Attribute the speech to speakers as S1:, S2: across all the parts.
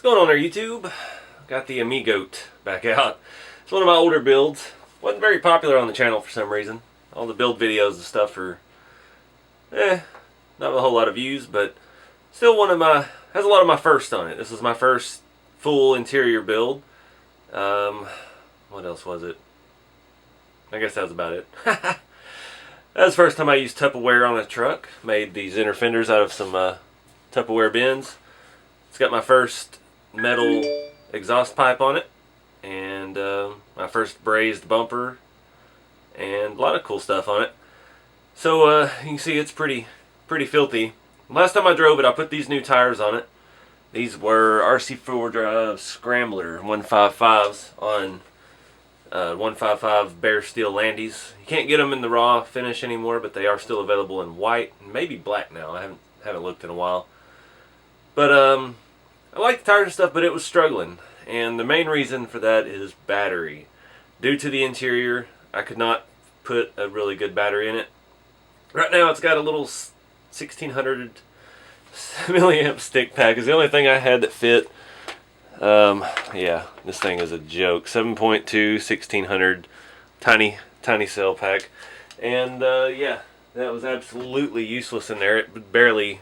S1: going on there, YouTube? Got the Amigo back out. It's one of my older builds. Wasn't very popular on the channel for some reason. All the build videos and stuff are, not a whole lot of views, but still has a lot of my first on it. This is my first full interior build. What else was it? I guess that was about it. That was the first time I used Tupperware on a truck. Made these inner fenders out of some Tupperware bins. It's got my first metal exhaust pipe on it, and my first brazed bumper, and a lot of cool stuff on it. So you can see it's pretty filthy. Last time I drove it, I put these new tires on it. These were RC4wd Scrambler 155s on 155 bare steel Landies. You can't get them in the raw finish anymore, but they are still available in white and maybe black now. I haven't looked in a while. But I like the tires and stuff, but it was struggling. And the main reason for that is battery. Due to the interior, I could not put a really good battery in it. Right now it's got a little 1600 milliamp stick pack. Is the only thing I had that fit. Yeah, this thing is a joke. 7.2 1600 tiny cell pack. And yeah, that was absolutely useless in there. It could barely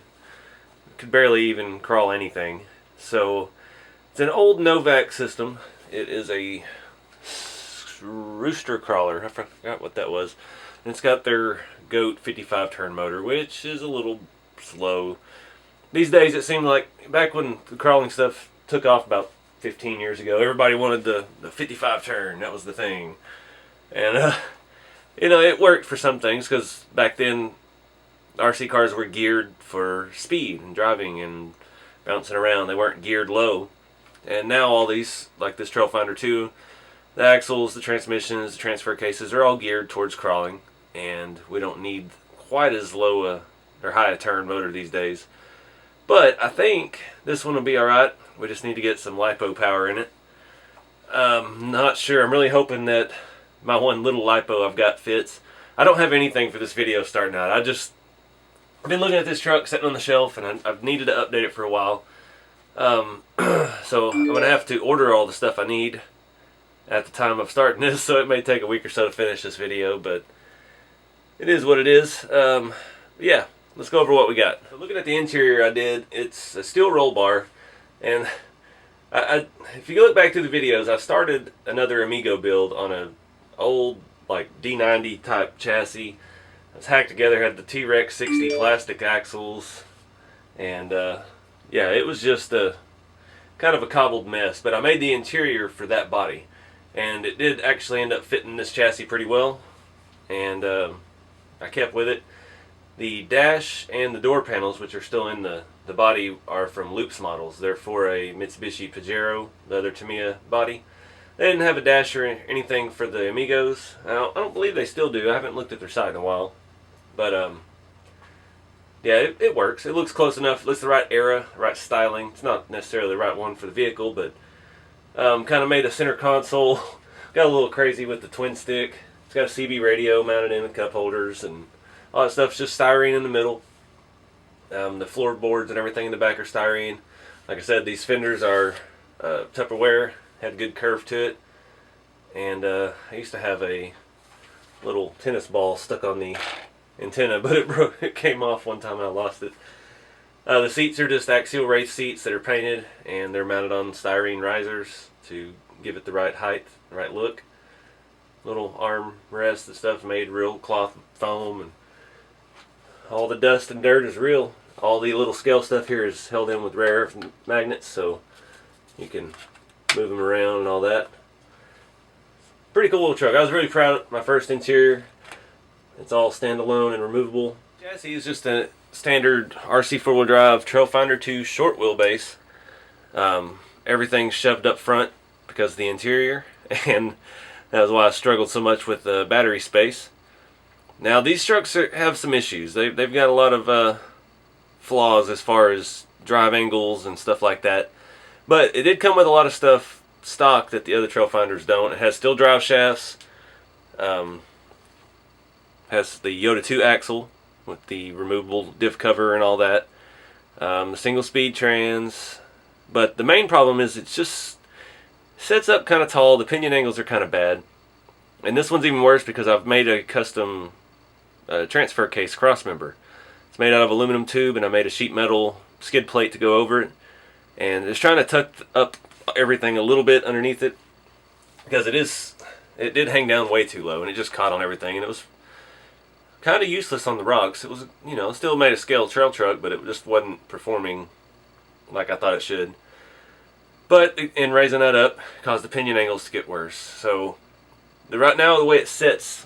S1: even crawl anything. So it's an old Novak system. It is a rooster crawler. I forgot what that was. And it's got their GOAT 55 turn motor, which is a little slow. These days it seemed like back when the crawling stuff took off about 15 years ago, everybody wanted the 55 turn. That was the thing. And you know, it worked for some things, because back then RC cars were geared for speed and driving and bouncing around. They weren't geared low. And now all these, like this Trailfinder 2, the axles, the transmissions, the transfer cases, are all geared towards crawling, and we don't need quite as low or high a turn motor these days. But I think this one will be alright. We just need to get some lipo power in it. Not sure. I'm really hoping that my one little lipo I've got fits. I don't have anything for this video starting out. I've been looking at this truck sitting on the shelf, and I've needed to update it for a while. So I'm going to have to order all the stuff I need at the time of starting this, so it may take a week or so to finish this video, but it is what it is. Yeah, let's go over what we got. So looking at the interior I did, it's a steel roll bar, and if you look back to the videos, I started another Amigo build on an old like D90 type chassis. It was hacked together, had the T-Rex 60 plastic axles, and yeah, it was just a kind of a cobbled mess. But I made the interior for that body, and it did actually end up fitting this chassis pretty well, and I kept with it. The dash and the door panels, which are still in the body, are from Loops models. They're for a Mitsubishi Pajero, the other Tamiya body. They didn't have a dash or anything for the Amigos. I don't believe they still do. I haven't looked at their site in a while. But yeah, it works. It looks close enough. It's the right era, right styling. It's not necessarily the right one for the vehicle, but kind of made a center console. Got a little crazy with the twin stick. It's got a CB radio mounted in the cup holders, and all that stuff's just styrene in the middle. The floorboards and everything in the back are styrene. Like I said, these fenders are Tupperware. Had a good curve to it. And I used to have a little tennis ball stuck on the antenna, but it broke. It came off one time and I lost it. The seats are just axial race seats that are painted, and they're mounted on styrene risers to give it the right height, the right look. Little arm rests and stuff made real cloth foam, and all the dust and dirt is real. All the little scale stuff here is held in with rare earth magnets, so you can move them around and all that. Pretty cool little truck. I was really proud of my first interior. It's all standalone and removable. Chassis is just a standard RC4 drive Trailfinder 2 short wheelbase. Everything's shoved up front because of the interior, and that was why I struggled so much with the battery space. Now these trucks have some issues. They've got a lot of flaws as far as drive angles and stuff like that. But it did come with a lot of stuff stock that the other Trailfinders don't. It has steel drive shafts. Has the Yoda 2 axle with the removable diff cover and all that. The single speed trans, But the main problem is it just sets up kind of tall. The pinion angles are kind of bad. And this one's even worse because I've made a custom transfer case crossmember. It's made out of aluminum tube, and I made a sheet metal skid plate to go over it. And it's trying to tuck up everything a little bit underneath it because it did hang down way too low, and it just caught on everything, and it was kind of useless on the rocks. It was, you know, still made a scale trail truck, but it just wasn't performing like I thought it should. But in raising that up, caused the pinion angles to get worse. So right now, the way it sits,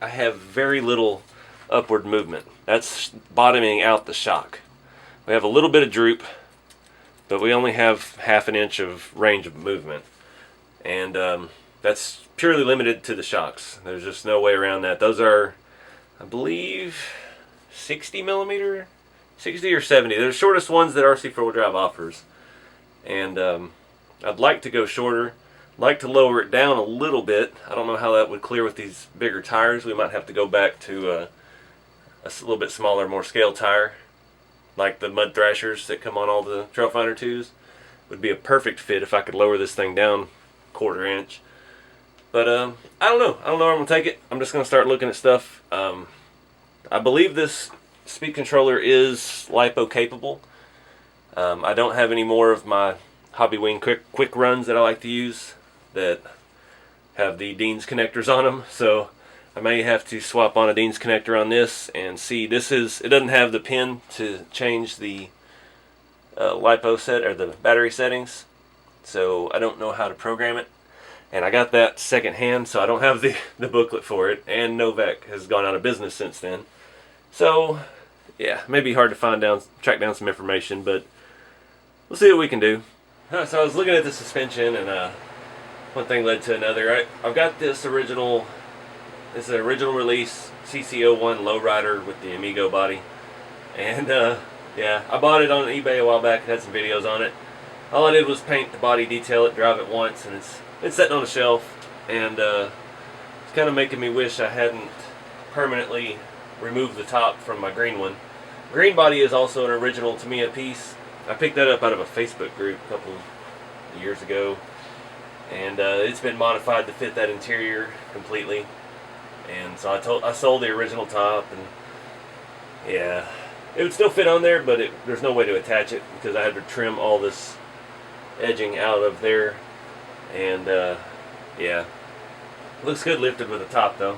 S1: I have very little upward movement. That's bottoming out the shock. We have a little bit of droop, but we only have half an inch of range of movement. And that's purely limited to the shocks. There's just no way around that. Those are, I believe, 60 millimeter, 60 or 70. They're the shortest ones that RC4wd Drive offers. And I'd like to go shorter. Like to lower it down a little bit. I don't know how that would clear with these bigger tires. We might have to go back to a little bit smaller, more scale tire, like the mud thrashers that come on all the Trailfinder 2s. Would be a perfect fit if I could lower this thing down 1/4 inch. But I don't know. I don't know where I'm gonna take it. I'm just gonna start looking at stuff. I believe this speed controller is LiPo capable. I don't have any more of my Hobbywing quick runs that I like to use that have the Dean's connectors on them, so I may have to swap on a Dean's connector on this and see. It doesn't have the pin to change the LiPo set or the battery settings, so I don't know how to program it. And I got that second hand, so I don't have the booklet for it, and Novak has gone out of business since then. So yeah, it may be hard to track down some information, but we'll see what we can do. So I was looking at the suspension, and one thing led to another. I've got this original release CC01 lowrider with the Amigo body, and yeah, I bought it on eBay a while back. It had some videos on it. All I did was paint the body, detail it, drive it once, and it's sitting on a shelf, and it's kind of making me wish I hadn't permanently removed the top from my green one. Green body is also an original Tamiya piece. I picked that up out of a Facebook group a couple of years ago, and it's been modified to fit that interior completely. And so I sold the original top, and yeah, it would still fit on there, but there's no way to attach it because I had to trim all this edging out of there. And yeah, looks good lifted with the top though.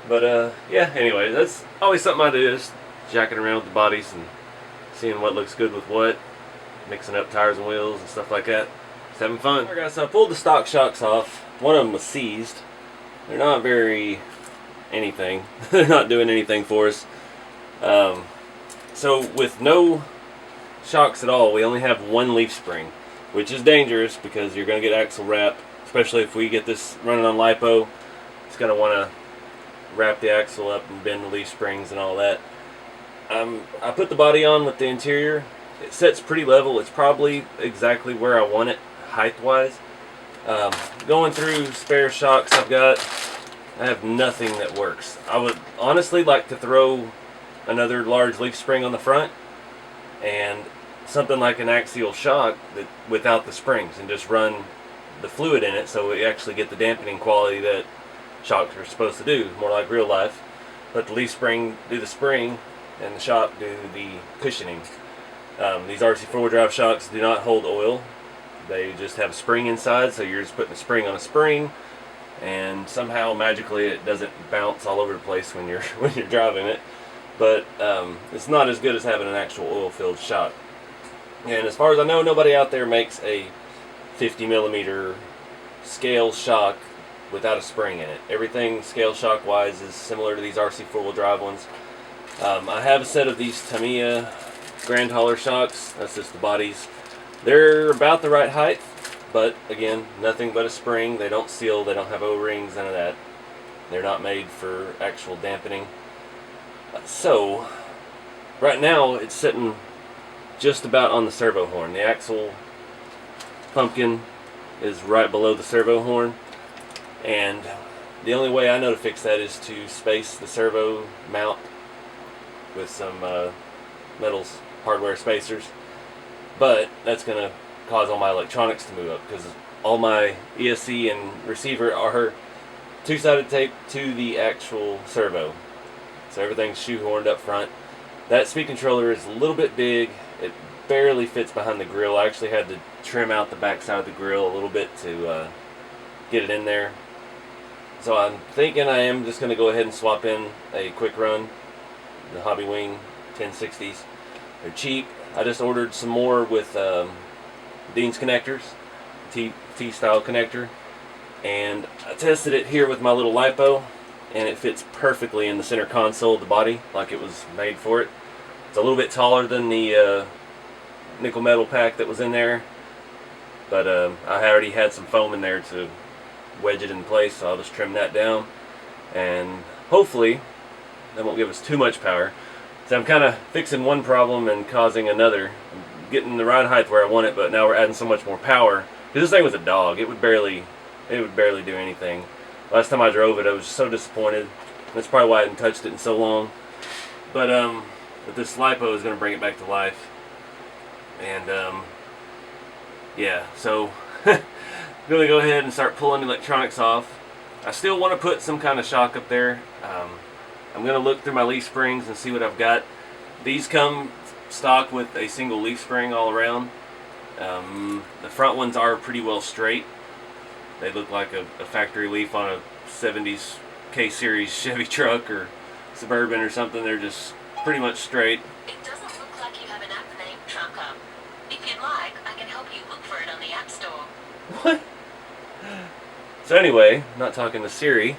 S1: But yeah, anyway, that's always something I do, just jacking around with the bodies and seeing what looks good with what, mixing up tires and wheels and stuff like that. Just having fun. Alright guys, so I pulled the stock shocks off. One of them was seized. They're not very anything. They're not doing anything for us. So with no shocks at all, we only have one leaf spring, which is dangerous because you're going to get axle wrap, especially if we get this running on LiPo. It's going to want to wrap the axle up and bend the leaf springs and all that. I put the body on with the interior. It sets pretty level. It's probably exactly where I want it height-wise. Going through spare shocks I have nothing that works. I would honestly like to throw another large leaf spring on the front and something like an axial shock without the springs, and just run the fluid in it so we actually get the dampening quality that shocks are supposed to do, more like real life. Let the leaf spring do the spring and the shock do the cushioning. These RC4wd Drive shocks do not hold oil. They just have a spring inside, so you're just putting a spring on a spring, and somehow magically it doesn't bounce all over the place when you're driving it. But it's not as good as having an actual oil-filled shock. And as far as I know, nobody out there makes a 50 millimeter scale shock without a spring in it. Everything scale shock wise is similar to these RC4wd Drive ones. I have a set of these Tamiya Grand Hauler shocks. That's just the bodies. They're about the right height, but again, nothing but a spring. They don't seal, they don't have O-rings, none of that. They're not made for actual dampening. So right now it's sitting just about on the servo horn. The axle pumpkin is right below the servo horn, and the only way I know to fix that is to space the servo mount with some metals hardware spacers. but that's going to cause all my electronics to move up because all my ESC and receiver are two-sided tape to the actual servo. So everything's shoehorned up front. That speed controller is a little bit big. It barely fits behind the grill. I actually had to trim out the back side of the grill a little bit to get it in there. So I'm thinking I am just going to go ahead and swap in a quick run, the Hobby Wing 1060s. They're cheap. I just ordered some more with Dean's connectors, T-style connector, and I tested it here with my little LiPo, and it fits perfectly in the center console of the body like it was made for it. It's a little bit taller than the nickel metal pack that was in there, but I already had some foam in there to wedge it in place, so I'll just trim that down, and hopefully that won't give us too much power. So I'm kind of fixing one problem and causing another. I'm getting the ride height where I want it, but now we're adding so much more power. Because this thing was a dog. It would barely do anything. Last time I drove it, I was so disappointed. That's probably why I hadn't touched it in so long. But this LiPo is going to bring it back to life. And yeah, so I'm going to go ahead and start pulling the electronics off. I still want to put some kind of shock up there. I'm going to look through my leaf springs and see what I've got. These come stock with a single leaf spring all around. The front ones are pretty well straight. They look like a factory leaf on a 70s K-Series Chevy truck or Suburban or something. They're just pretty much straight.
S2: It doesn't look like you have an app named Trucker. If you'd like, I can help you look for it on the App Store.
S1: What? So anyway, I'm not talking to Siri.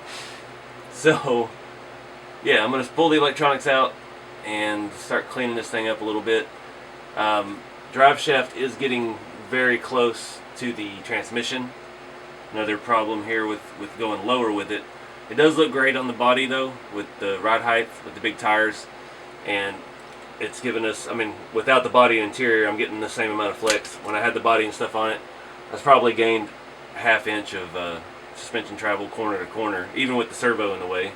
S1: So yeah, I'm going to pull the electronics out and start cleaning this thing up a little bit. Drive shaft is getting very close to the transmission. Another problem here with going lower with it. It does look great on the body though, with the ride height, with the big tires, and it's given us, I mean, without the body and interior, I'm getting the same amount of flex. When I had the body and stuff on it, I've probably gained a ½ inch of suspension travel corner to corner, even with the servo in the way.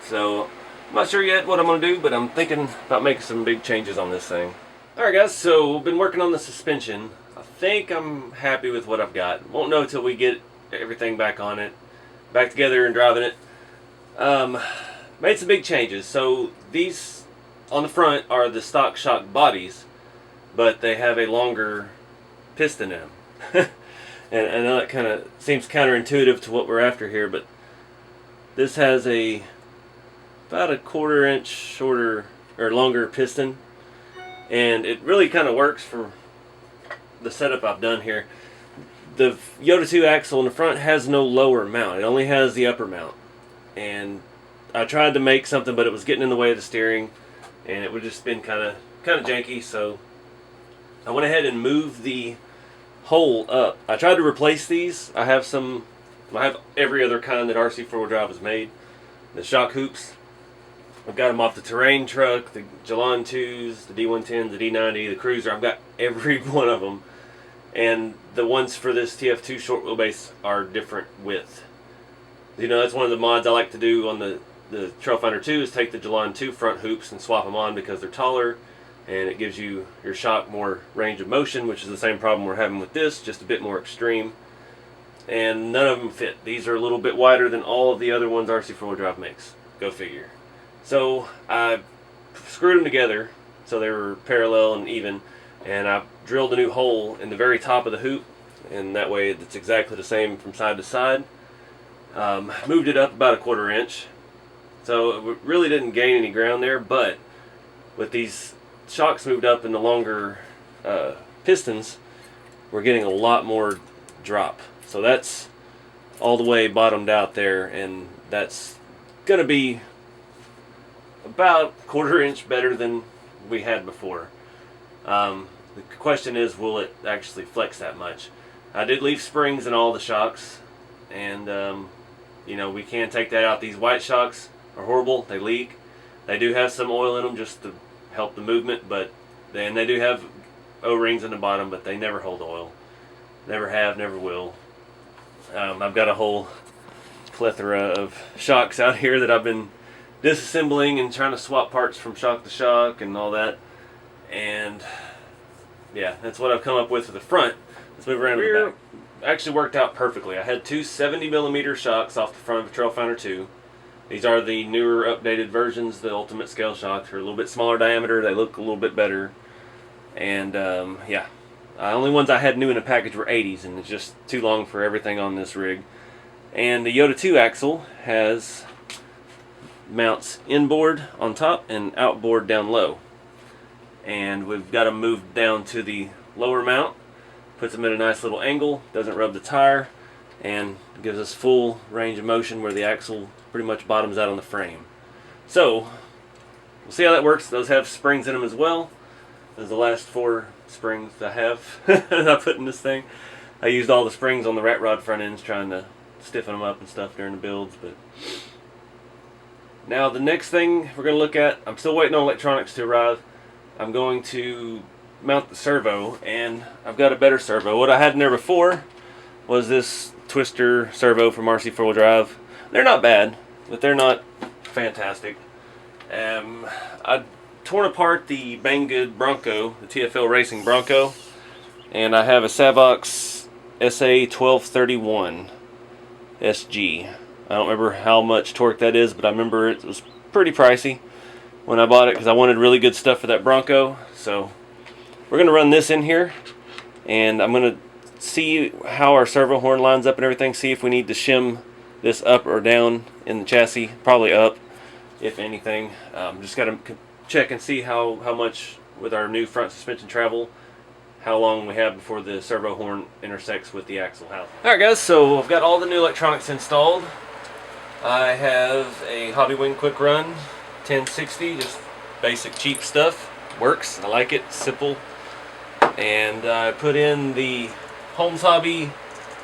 S1: So I'm not sure yet what I'm going to do, but I'm thinking about making some big changes on this thing. Alright guys, so we've been working on the suspension. I think I'm happy with what I've got. Won't know until we get everything back on it, back together and driving it. Made some big changes. So these on the front are the stock shock bodies, but they have a longer piston in them. And I know that kind of seems counterintuitive to what we're after here, but this has about a ½ inch shorter or longer piston, and it really kind of works for the setup I've done here. The Yoda 2 axle in the front has no lower mount, it only has the upper mount, and I tried to make something, but it was getting in the way of the steering and it would just been kind of janky, so I went ahead and moved the hole up. I tried to replace these. I have every other kind that RC4wd drive has made. The shock hoops, I've got them off the terrain truck, the Jalon 2s, the D110s, the D90, the Cruiser. I've got every one of them. And the ones for this TF2 short wheelbase are different width. You know, that's one of the mods I like to do on the Trailfinder 2 is take the Jalon 2 front hoops and swap them on because they're taller and it gives you your shock more range of motion, which is the same problem we're having with this, just a bit more extreme. And none of them fit. These are a little bit wider than all of the other ones RC4wd drive makes. Go figure. So I screwed them together so they were parallel and even, and I drilled a new hole in the very top of the hoop, and that way it's exactly the same from side to side. Moved it up about a ½ inch, so it really didn't gain any ground there, but with these shocks moved up and the longer pistons, we're getting a lot more drop. So that's all the way bottomed out there, and that's going to be about a ½ inch better than we had before. The question is, will it actually flex that much? I did leave springs in all the shocks, and you know, we can take that out. These white shocks are horrible. They leak. They do have some oil in them just to help the movement, but then they do have O-rings in the bottom, but they never hold oil. Never have, never will. I've got a whole plethora of shocks out here that I've been disassembling and trying to swap parts from shock to shock and all that, and yeah, that's what I've come up with for the front. Let's move around to the back. Actually worked out perfectly. I had two 70mm shocks off the front of a Trailfinder 2. These are the newer, updated versions. The Ultimate Scale shocks are a little bit smaller diameter. They look a little bit better. And yeah, only ones I had new in the package were 80s, and it's just too long for everything on this rig. And the Yoda 2 axle has mounts inboard on top and outboard down low. And we've got them moved down to the lower mount, puts them at a nice little angle, doesn't rub the tire, and gives us full range of motion where the axle pretty much bottoms out on the frame. So we'll see how that works. Those have springs in them as well. Those are the last 4 springs I have that I put in this thing. I used all the springs on the rat rod front ends trying to stiffen them up and stuff during the builds. But now the next thing we're going to look at, I'm still waiting on electronics to arrive. I'm going to mount the servo, and I've got a better servo. What I had in there before was this twister servo from RC4wd Drive. They're not bad, but they're not fantastic. I torn apart the Banggood Bronco, the TFL Racing Bronco, and I have a Savox SA1231 SG. I don't remember how much torque that is, but I remember it was pretty pricey when I bought it because I wanted really good stuff for that Bronco. So we're going to run this in here, and I'm going to see how our servo horn lines up and everything, see if we need to shim this up or down in the chassis. Probably up, if anything. Just got to check and see how much with our new front suspension travel, how long we have before the servo horn intersects with the axle housing. Alright guys, so I've got all the new electronics installed. I have a Hobbywing Quick Run 1060, just basic cheap stuff. Works, I like it, simple. And I put in the Holmes Hobby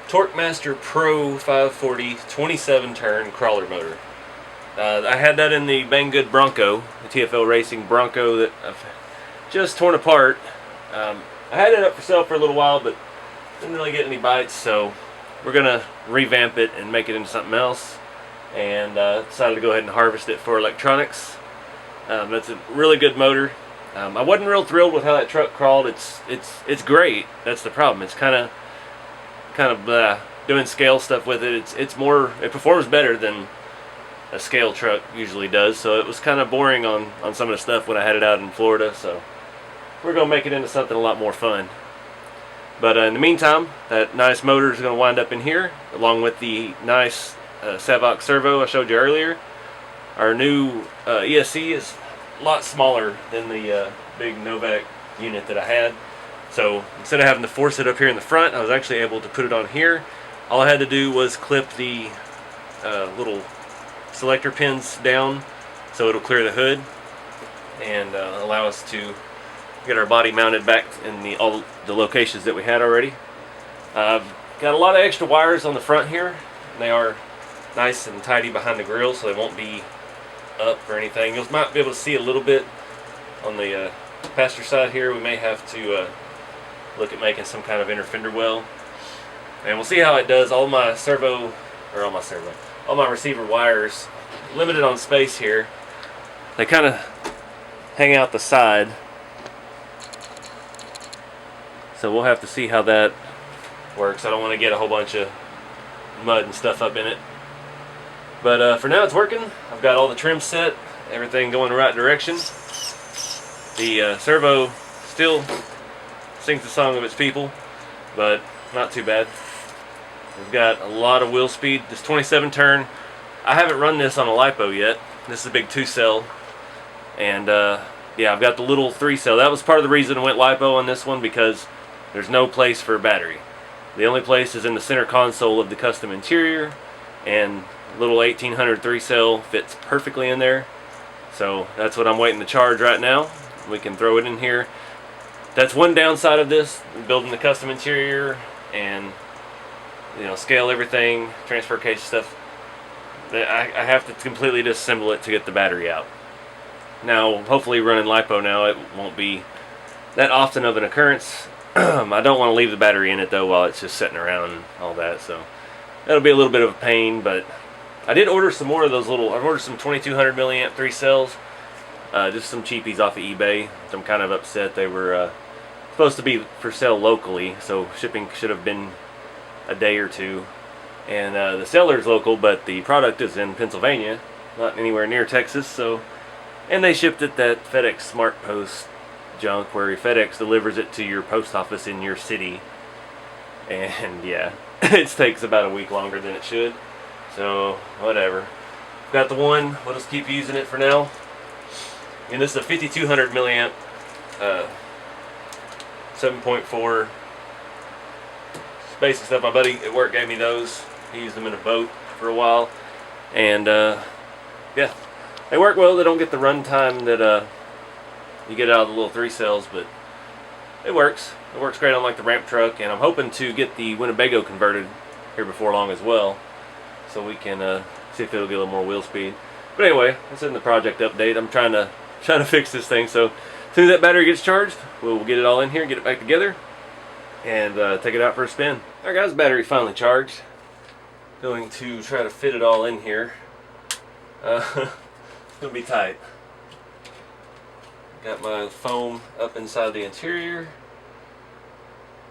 S1: Torquemaster Pro 540 27 turn crawler motor. I had that in the Banggood Bronco, the TFL Racing Bronco that I've just torn apart. I had it up for sale for a little while, but didn't really get any bites, so we're gonna revamp it and make it into something else. And decided to go ahead and harvest it for electronics. It's a really good motor. I wasn't real thrilled with how that truck crawled. It's great. That's the problem. It's kind of doing scale stuff with it. It performs better than a scale truck usually does. So it was kind of boring on some of the stuff when I had it out in Florida. So we're gonna make it into something a lot more fun. But in the meantime, that nice motor is gonna wind up in here, along with the nice Savox servo I showed you earlier. Our new ESC is a lot smaller than the big Novak unit that I had. So instead of having to force it up here in the front, I was actually able to put it on here. All I had to do was clip the little selector pins down so it'll clear the hood and allow us to get our body mounted back in all the locations that we had already. I've got a lot of extra wires on the front here. They are nice and tidy behind the grill, so they won't be up or anything. You might be able to see a little bit on the passenger side here. We may have to look at making some kind of inner fender well, and we'll see how it does. All my receiver wires, limited on space here. They kind of hang out the side, so we'll have to see how that works. I don't want to get a whole bunch of mud and stuff up in it. But for now it's working. I've got all the trim set, everything going the right direction. The servo still sings the song of its people, but not too bad. We've got a lot of wheel speed. This 27 turn, I haven't run this on a LiPo yet. This is a big 2-cell, and yeah, I've got the little 3-cell. That was part of the reason I went LiPo on this one, because there's no place for a battery. The only place is in the center console of the custom interior, and little 1800 3-cell fits perfectly in there. So that's what I'm waiting to charge right now. We can throw it in here. That's one downside of this, building the custom interior and scale everything, transfer case stuff. I have to completely disassemble it to get the battery out. Now hopefully running LiPo now, it won't be that often of an occurrence. I don't want to leave the battery in it though while it's just sitting around and all that, so that'll be a little bit of a pain. But I did order some more of those I've ordered some 2200 milliamp 3-cells, just some cheapies off of eBay. I'm kind of upset they were supposed to be for sale locally, so shipping should have been a day or two. And the seller's local, but the product is in Pennsylvania, not anywhere near Texas. So, and they shipped it that FedEx Smart Post junk, where FedEx delivers it to your post office in your city. And yeah, it takes about a week longer than it should. So whatever. Got the one. We'll just keep using it for now. And this is a 5200 milliamp, 7.4. Basic stuff. My buddy at work gave me those. He used them in a boat for a while, and yeah, they work well. They don't get the run time that you get out of the little 3 cells, but it works. It works great on like the ramp truck, and I'm hoping to get the Winnebago converted here before long as well, so we can see if it'll get a little more wheel speed. But anyway, that's in the project update. I'm trying to fix this thing, so as soon as that battery gets charged, we'll get it all in here, get it back together, and take it out for a spin. Alright guys, battery finally charged. Going to try to fit it all in here. It's going to be tight. Got my foam up inside the interior.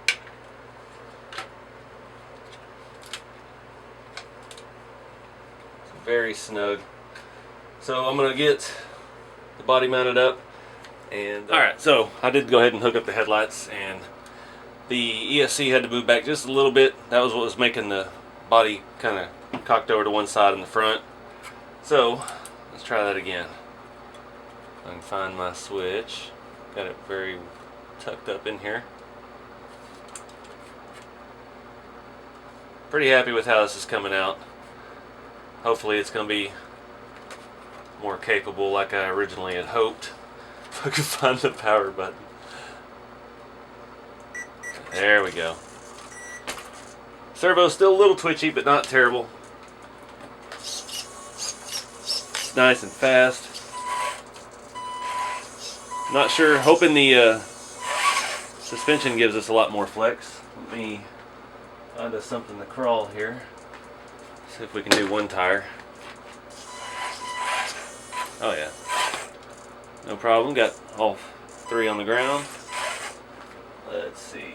S1: It's very snug. So I'm going to get the body mounted up. And alright, so I did go ahead and hook up the headlights, and the ESC had to move back just a little bit. That was what was making the body kind of cocked over to one side in the front. So let's try that again. I can find my switch. Got it very tucked up in here. Pretty happy with how this is coming out. Hopefully it's going to be more capable like I originally had hoped. If I could find the power button. There we go. Servo's still a little twitchy, but not terrible. It's nice and fast. Not sure, hoping the suspension gives us a lot more flex. Let me find us something to crawl here. See if we can do one tire. Oh yeah. No problem, got all 3 on the ground. Let's see.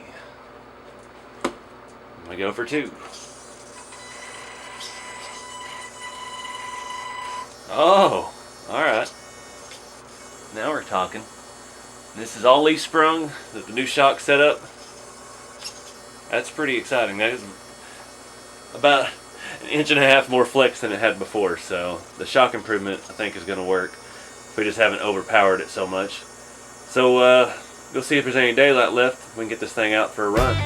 S1: We go for 2. Oh, alright. Now we're talking. This is all leaf sprung, the new shock setup. That's pretty exciting. That is about 1.5 inches more flex than it had before, so the shock improvement I think is going to work. We just haven't overpowered it so much. So we'll see if there's any daylight left. We can get this thing out for a run.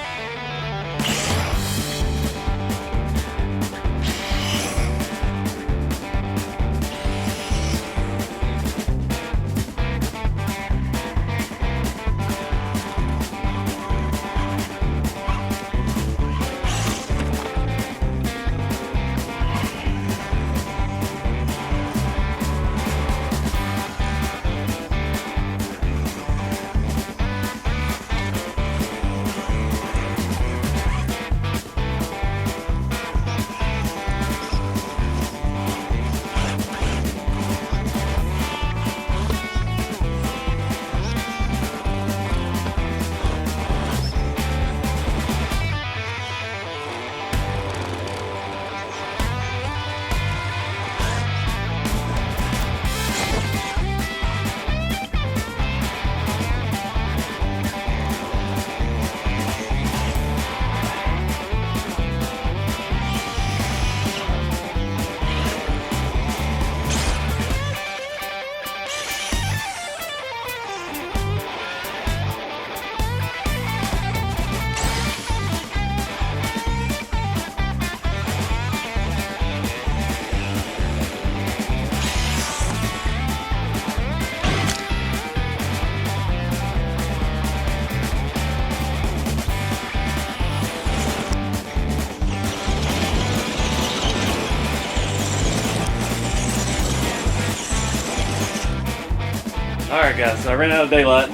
S1: Alright guys, so I ran out of daylight,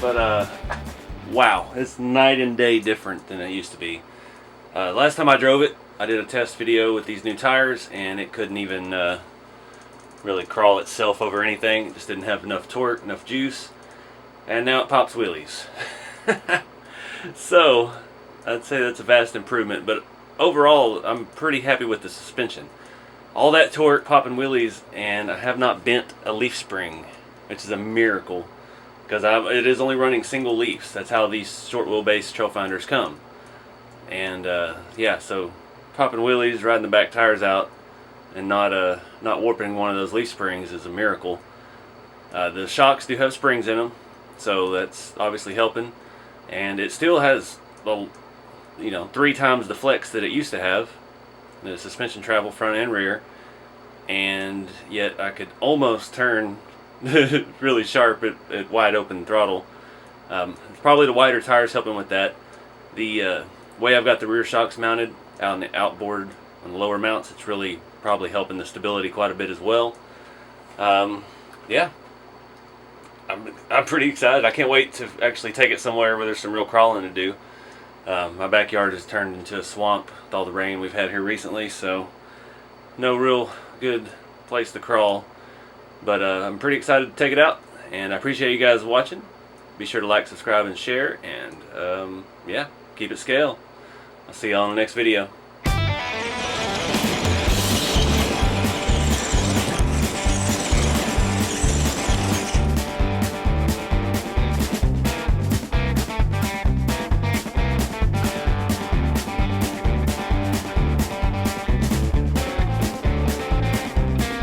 S1: but wow, it's night and day different than it used to be. Last time I drove it, I did a test video with these new tires, and it couldn't even really crawl itself over anything. It just didn't have enough torque, enough juice, and now it pops wheelies. So I'd say that's a vast improvement, but overall I'm pretty happy with the suspension. All that torque, popping wheelies, and I have not bent a leaf spring, which is a miracle, because it is only running single leafs. That's how these short wheelbase Trailfinders come. And yeah, so popping wheelies, riding the back tires out, and not warping one of those leaf springs is a miracle. The shocks do have springs in them, so that's obviously helping. And it still has, well, 3 times the flex that it used to have. The suspension travel front and rear, and yet I could almost turn really sharp at wide open throttle. It's probably the wider tires helping with that. The way I've got the rear shocks mounted out on the outboard on the lower mounts, it's really probably helping the stability quite a bit as well. Yeah, I'm pretty excited. I can't wait to actually take it somewhere where there's some real crawling to do. My backyard has turned into a swamp with all the rain we've had here recently, so no real good place to crawl. But I'm pretty excited to take it out, and I appreciate you guys watching. Be sure to like, subscribe, and share, and yeah, keep it scale. I'll see you all in the next video.